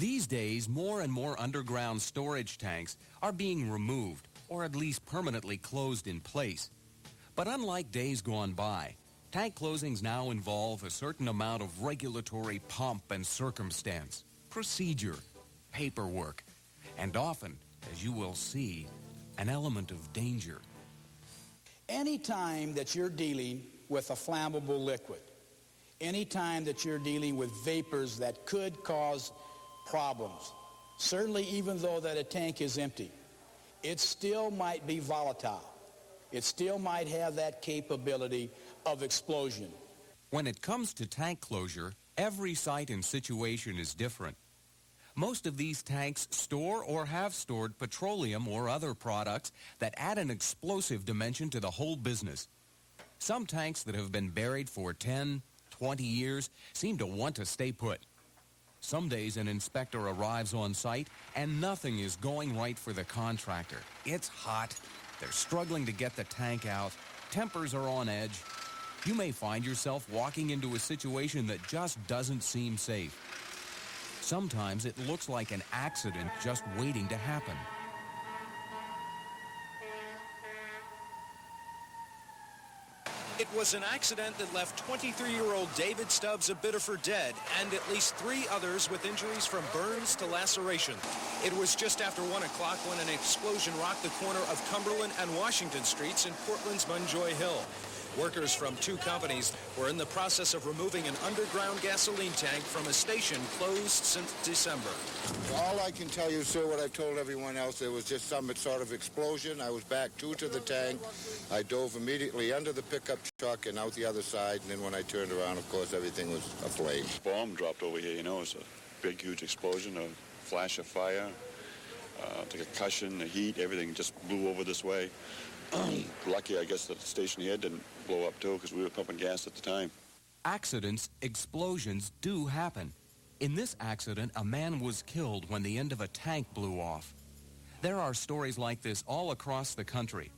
These days, more and more underground storage tanks are being removed or at least permanently closed in place. But unlike days gone by, tank closings now involve a certain amount of regulatory pomp and circumstance, procedure, paperwork, and often, as you will see, an element of danger. Anytime that you're dealing with a flammable liquid, anytime that you're dealing with vapors that could cause problems, certainly even though that a tank is empty, it still might be volatile. It still might have that capability of explosion. When it comes to tank closure, every site and situation is different. Most of these tanks store or have stored petroleum or other products that add an explosive dimension to the whole business. Some tanks that have been buried for 10, 20 years seem to want to stay put. Some days an inspector arrives on site and nothing is going right for the contractor. It's hot. They're struggling to get the tank out. Tempers are on edge. You may find yourself walking into a situation that just doesn't seem safe. Sometimes it looks like an accident just waiting to happen. It was an accident that left 23-year-old David Stubbs of Biddeford dead and at least 3 others with injuries from burns to laceration. It was just after 1 o'clock when an explosion rocked the corner of Cumberland and Washington Streets in Portland's Munjoy Hill. Workers from 2 companies were in the process of removing an underground gasoline tank from a station closed since December. All I can tell you, sir, what I've told everyone else, there was just some sort of explosion. I was back to the tank. I dove immediately under the pickup truck and out the other side, and then when I turned around, of course, everything was aflame. Bomb dropped over here, you know. It was a big, huge explosion, a flash of fire, the concussion, the heat, everything just blew over this way. Lucky, I guess, that the station here didn't blow up, too, because we were pumping gas at the time. Accidents, explosions do happen. In this accident, a man was killed when the end of a tank blew off. There are stories like this all across the country.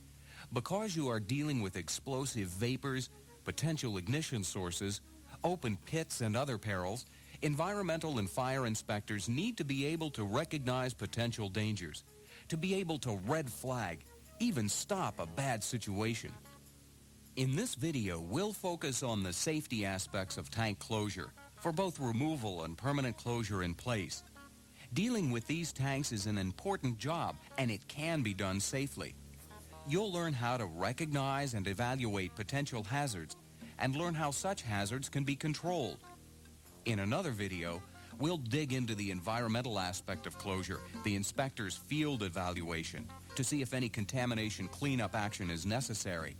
Because you are dealing with explosive vapors, potential ignition sources, open pits, and other perils, environmental and fire inspectors need to be able to recognize potential dangers, to be able to red flag, even stop a bad situation. In this video, we'll focus on the safety aspects of tank closure for both removal and permanent closure in place. Dealing with these tanks is an important job, and it can be done safely. You'll learn how to recognize and evaluate potential hazards and learn how such hazards can be controlled. In another video, we'll dig into the environmental aspect of closure, the inspector's field evaluation, to see if any contamination cleanup action is necessary.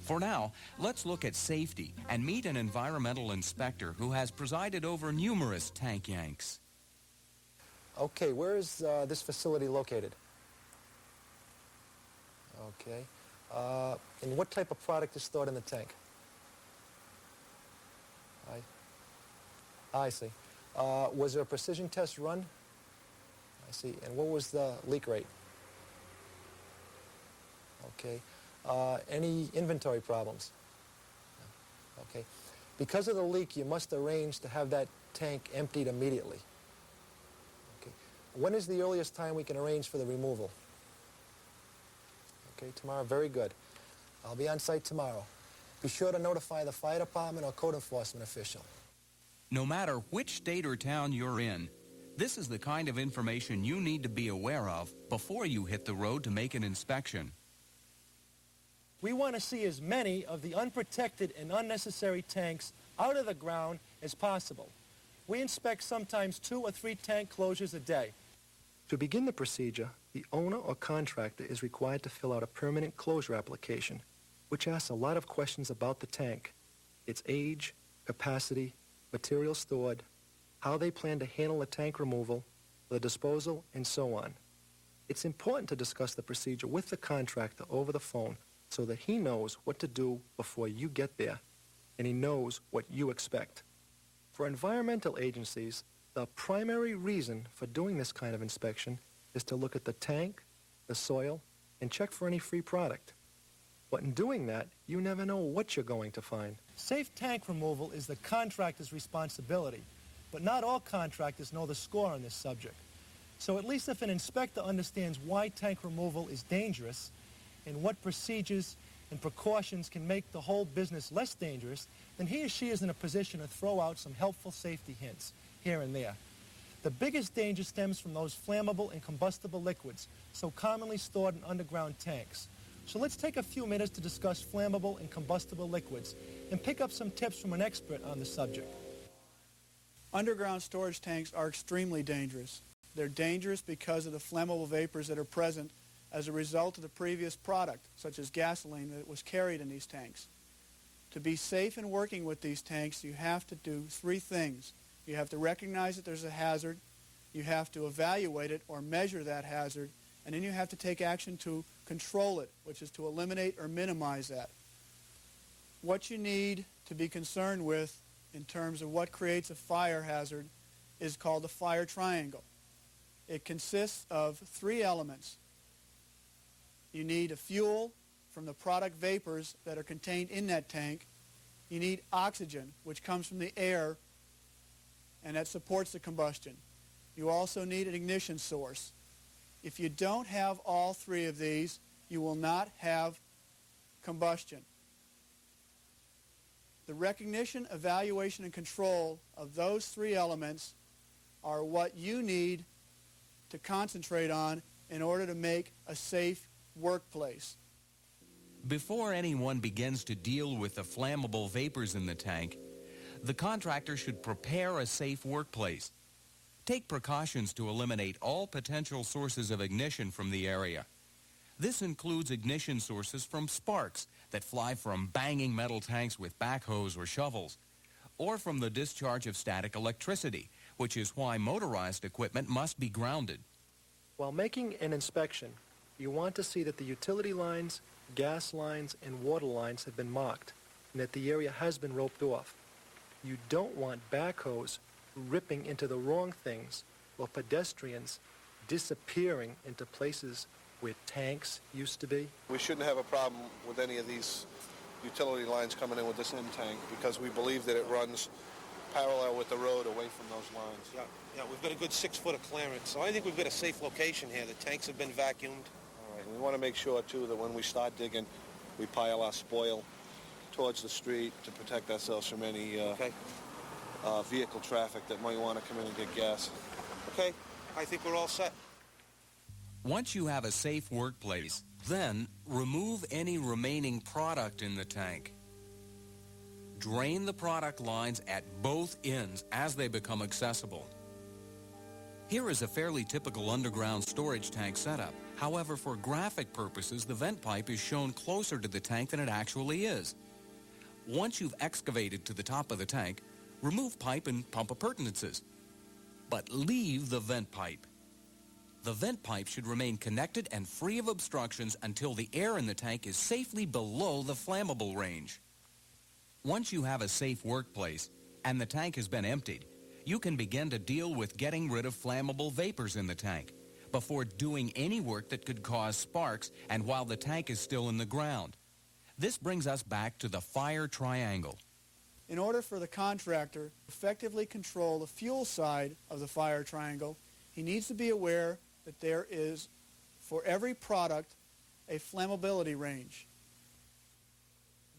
For now, let's look at safety and meet an environmental inspector who has presided over numerous tank yanks. Okay, where is this facility located? Okay. And what type of product is stored in the tank? I see. Was there a precision test run? I see. And what was the leak rate? Okay. Any inventory problems? Okay. Because of the leak, you must arrange to have that tank emptied immediately. Okay. When is the earliest time we can arrange for the removal? Okay, tomorrow. Very good. I'll be on site tomorrow. Be sure to notify the fire department or code enforcement official. No matter which state or town you're in, this is the kind of information you need to be aware of before you hit the road to make an inspection. We want to see as many of the unprotected and unnecessary tanks out of the ground as possible. We inspect sometimes 2 or 3 tank closures a day. To begin the procedure, the owner or contractor is required to fill out a permanent closure application, which asks a lot of questions about the tank, its age, capacity, material stored, how they plan to handle the tank removal, the disposal, and so on. It's important to discuss the procedure with the contractor over the phone so that he knows what to do before you get there, and he knows what you expect. For environmental agencies, the primary reason for doing this kind of inspection is to look at the tank, the soil, and check for any free product. But in doing that, you never know what you're going to find. Safe tank removal is the contractor's responsibility, but not all contractors know the score on this subject. So at least if an inspector understands why tank removal is dangerous and what procedures and precautions can make the whole business less dangerous, then he or she is in a position to throw out some helpful safety hints here and there. The biggest danger stems from those flammable and combustible liquids so commonly stored in underground tanks. So let's take a few minutes to discuss flammable and combustible liquids and pick up some tips from an expert on the subject. Underground storage tanks are extremely dangerous. They're dangerous because of the flammable vapors that are present as a result of the previous product, such as gasoline, that was carried in these tanks. To be safe in working with these tanks, you have to do three things. You have to recognize that there's a hazard, you have to evaluate it or measure that hazard, and then you have to take action to control it, which is to eliminate or minimize that. What you need to be concerned with in terms of what creates a fire hazard is called the fire triangle. It consists of three elements. You need a fuel from the product vapors that are contained in that tank. You need oxygen, which comes from the air, and that supports the combustion. You also need an ignition source. If you don't have all three of these, you will not have combustion. The recognition, evaluation, and control of those three elements are what you need to concentrate on in order to make a safe workplace. Before anyone begins to deal with the flammable vapors in the tank, the contractor should prepare a safe workplace. Take precautions to eliminate all potential sources of ignition from the area. This includes ignition sources from sparks that fly from banging metal tanks with backhoes or shovels, or from the discharge of static electricity, which is why motorized equipment must be grounded. While making an inspection, you want to see that the utility lines, gas lines, and water lines have been marked, and that the area has been roped off. You don't want backhoes ripping into the wrong things or pedestrians disappearing into places where tanks used to be. We shouldn't have a problem with any of these utility lines coming in with this end tank because we believe that it runs parallel with the road away from those lines. Yeah, we've got a good 6 foot of clearance, so I think we've got a safe location here. The tanks have been vacuumed. All right, we want to make sure, too, that when we start digging, we pile our spoil towards the street to protect ourselves from any vehicle traffic that might want to come in and get gas. Okay, I think we're all set. Once you have a safe workplace, then remove any remaining product in the tank. Drain the product lines at both ends as they become accessible. Here is a fairly typical underground storage tank setup. However, for graphic purposes, the vent pipe is shown closer to the tank than it actually is. Once you've excavated to the top of the tank, remove pipe and pump appurtenances. But leave the vent pipe. The vent pipe should remain connected and free of obstructions until the air in the tank is safely below the flammable range. Once you have a safe workplace and the tank has been emptied, you can begin to deal with getting rid of flammable vapors in the tank before doing any work that could cause sparks and while the tank is still in the ground. This brings us back to the fire triangle. In order for the contractor to effectively control the fuel side of the fire triangle, he needs to be aware that there is, for every product, a flammability range.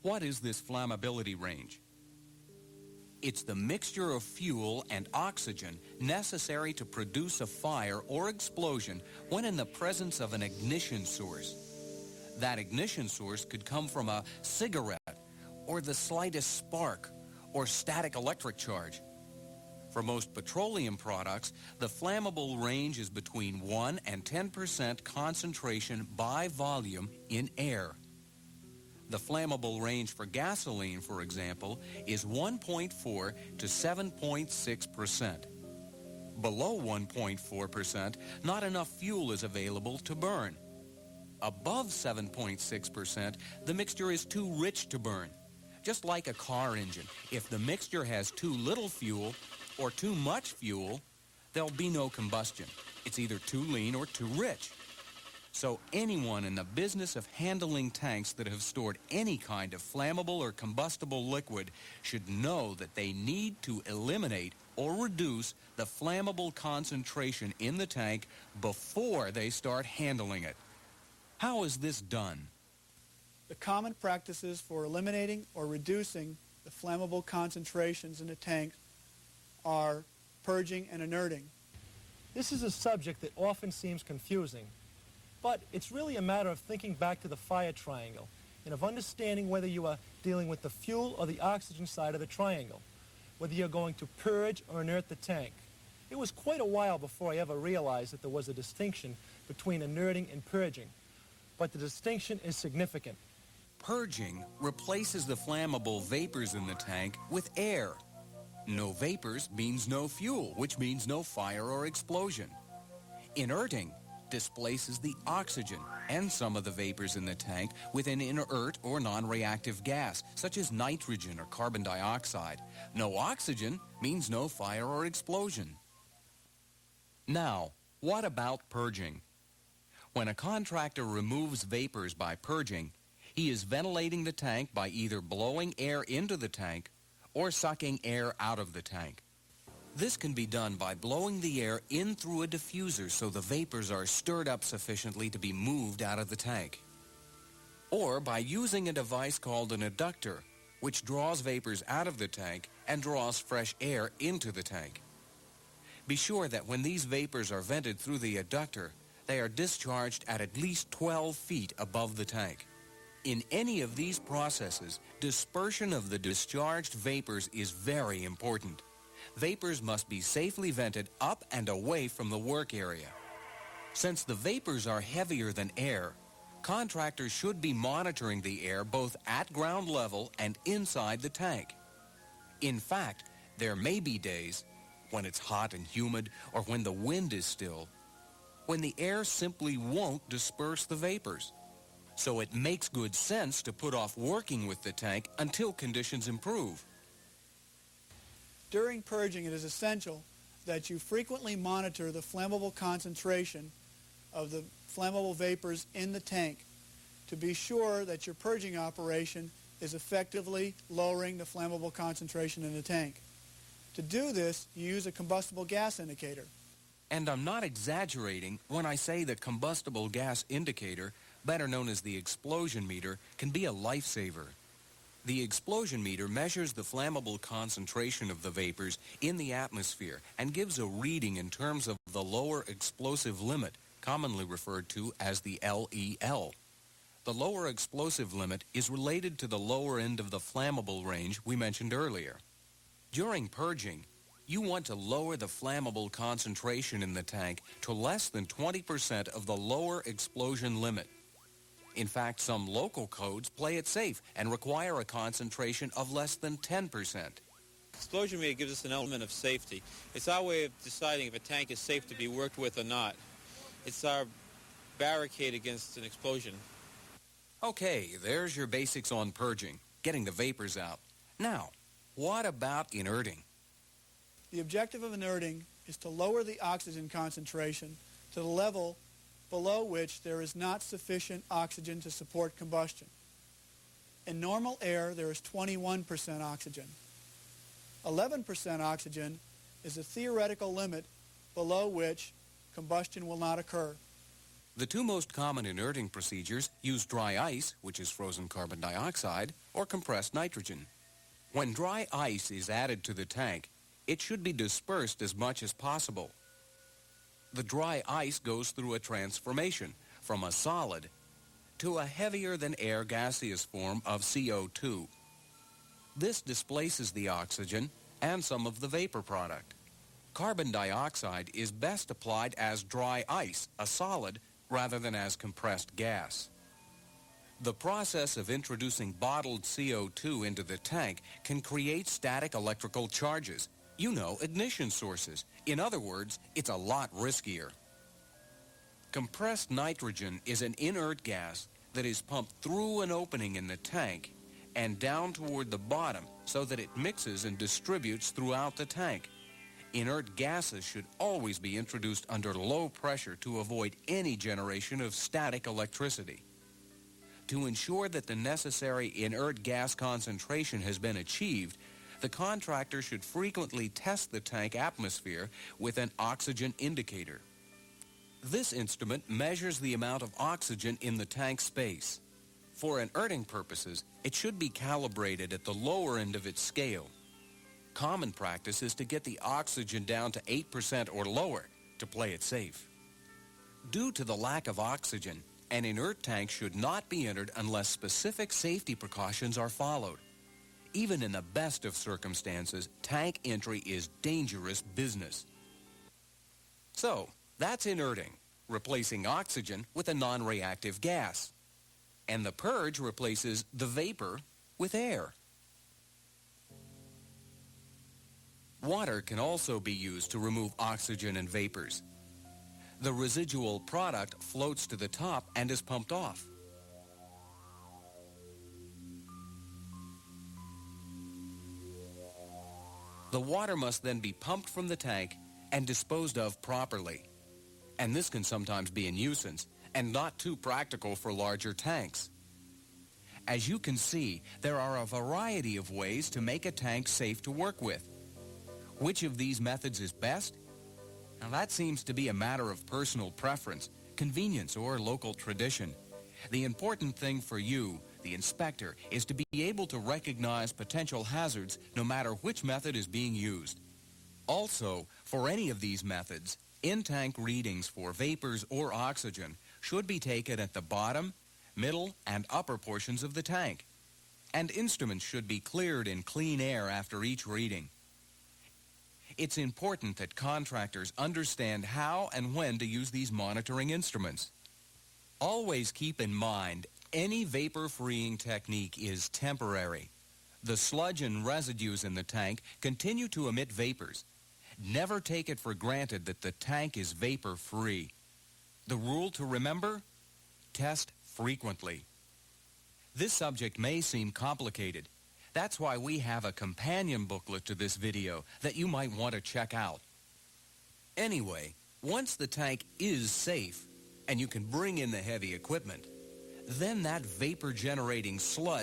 What is this flammability range? It's the mixture of fuel and oxygen necessary to produce a fire or explosion when in the presence of an ignition source. That ignition source could come from a cigarette or the slightest spark or static electric charge. For most petroleum products, the flammable range is between 1 and 10% concentration by volume in air. The flammable range for gasoline, for example, is 1.4 to 7.6%. Below 1.4%, not enough fuel is available to burn. Above 7.6%, the mixture is too rich to burn. Just like a car engine, if the mixture has too little fuel or too much fuel, there'll be no combustion. It's either too lean or too rich. So anyone in the business of handling tanks that have stored any kind of flammable or combustible liquid should know that they need to eliminate or reduce the flammable concentration in the tank before they start handling it. How is this done? The common practices for eliminating or reducing the flammable concentrations in the tank are purging and inerting. This is a subject that often seems confusing, but it's really a matter of thinking back to the fire triangle and of understanding whether you are dealing with the fuel or the oxygen side of the triangle, whether you're going to purge or inert the tank. It was quite a while before I ever realized that there was a distinction between inerting and purging, but the distinction is significant. Purging replaces the flammable vapors in the tank with air. No vapors means no fuel, which means no fire or explosion. Inerting displaces the oxygen and some of the vapors in the tank with an inert or non-reactive gas, such as nitrogen or carbon dioxide. No oxygen means no fire or explosion. Now, what about purging? When a contractor removes vapors by purging, he is ventilating the tank by either blowing air into the tank or sucking air out of the tank. This can be done by blowing the air in through a diffuser so the vapors are stirred up sufficiently to be moved out of the tank. Or by using a device called an adductor, which draws vapors out of the tank and draws fresh air into the tank. Be sure that when these vapors are vented through the adductor, they are discharged at least 12 feet above the tank. In any of these processes, dispersion of the discharged vapors is very important. Vapors must be safely vented up and away from the work area. Since the vapors are heavier than air, contractors should be monitoring the air both at ground level and inside the tank. In fact, there may be days, when it's hot and humid or when the wind is still, when the air simply won't disperse the vapors. So it makes good sense to put off working with the tank until conditions improve. During purging, it is essential that you frequently monitor the flammable concentration of the flammable vapors in the tank to be sure that your purging operation is effectively lowering the flammable concentration in the tank. To do this, you use a combustible gas indicator. And I'm not exaggerating when I say the combustible gas indicator, better known as the explosion meter, can be a lifesaver. The explosion meter measures the flammable concentration of the vapors in the atmosphere and gives a reading in terms of the lower explosive limit, commonly referred to as the LEL. The lower explosive limit is related to the lower end of the flammable range we mentioned earlier. During purging, you want to lower the flammable concentration in the tank to less than 20% of the lower explosion limit. In fact, some local codes play it safe and require a concentration of less than 10%. Explosion meter gives us an element of safety. It's our way of deciding if a tank is safe to be worked with or not. It's our barricade against an explosion. Okay, there's your basics on purging, getting the vapors out. Now, what about inerting? The objective of inerting is to lower the oxygen concentration to the level below which there is not sufficient oxygen to support combustion. In normal air, there is 21% oxygen. 11% oxygen is a theoretical limit below which combustion will not occur. The two most common inerting procedures use dry ice, which is frozen carbon dioxide, or compressed nitrogen. When dry ice is added to the tank, it should be dispersed as much as possible. The dry ice goes through a transformation from a solid to a heavier-than-air gaseous form of CO2. This displaces the oxygen and some of the vapor product. Carbon dioxide is best applied as dry ice, a solid, rather than as compressed gas. The process of introducing bottled CO2 into the tank can create static electrical charges. You know, ignition sources. In other words, it's a lot riskier. Compressed nitrogen is an inert gas that is pumped through an opening in the tank and down toward the bottom so that it mixes and distributes throughout the tank. Inert gases should always be introduced under low pressure to avoid any generation of static electricity. To ensure that the necessary inert gas concentration has been achieved, the contractor should frequently test the tank atmosphere with an oxygen indicator. This instrument measures the amount of oxygen in the tank space. For inerting purposes, it should be calibrated at the lower end of its scale. Common practice is to get the oxygen down to 8% or lower to play it safe. Due to the lack of oxygen, an inert tank should not be entered unless specific safety precautions are followed. Even in the best of circumstances, tank entry is dangerous business. So, that's inerting, replacing oxygen with a non-reactive gas. And the purge replaces the vapor with air. Water can also be used to remove oxygen and vapors. The residual product floats to the top and is pumped off. The water must then be pumped from the tank and disposed of properly. And this can sometimes be a nuisance and not too practical for larger tanks. As you can see, there are a variety of ways to make a tank safe to work with. Which of these methods is best? Now that seems to be a matter of personal preference, convenience, or local tradition. The important thing for you, the inspector, is to be able to recognize potential hazards no matter which method is being used. Also, for any of these methods, in-tank readings for vapors or oxygen should be taken at the bottom, middle, and upper portions of the tank. And instruments should be cleared in clean air after each reading. It's important that contractors understand how and when to use these monitoring instruments. Always keep in mind, any vapor-freeing technique is temporary. The sludge and residues in the tank continue to emit vapors. Never take it for granted that the tank is vapor-free. The rule to remember? Test frequently. This subject may seem complicated. That's why we have a companion booklet to this video that you might want to check out. Anyway, once the tank is safe and you can bring in the heavy equipment, then that vapor-generating sludge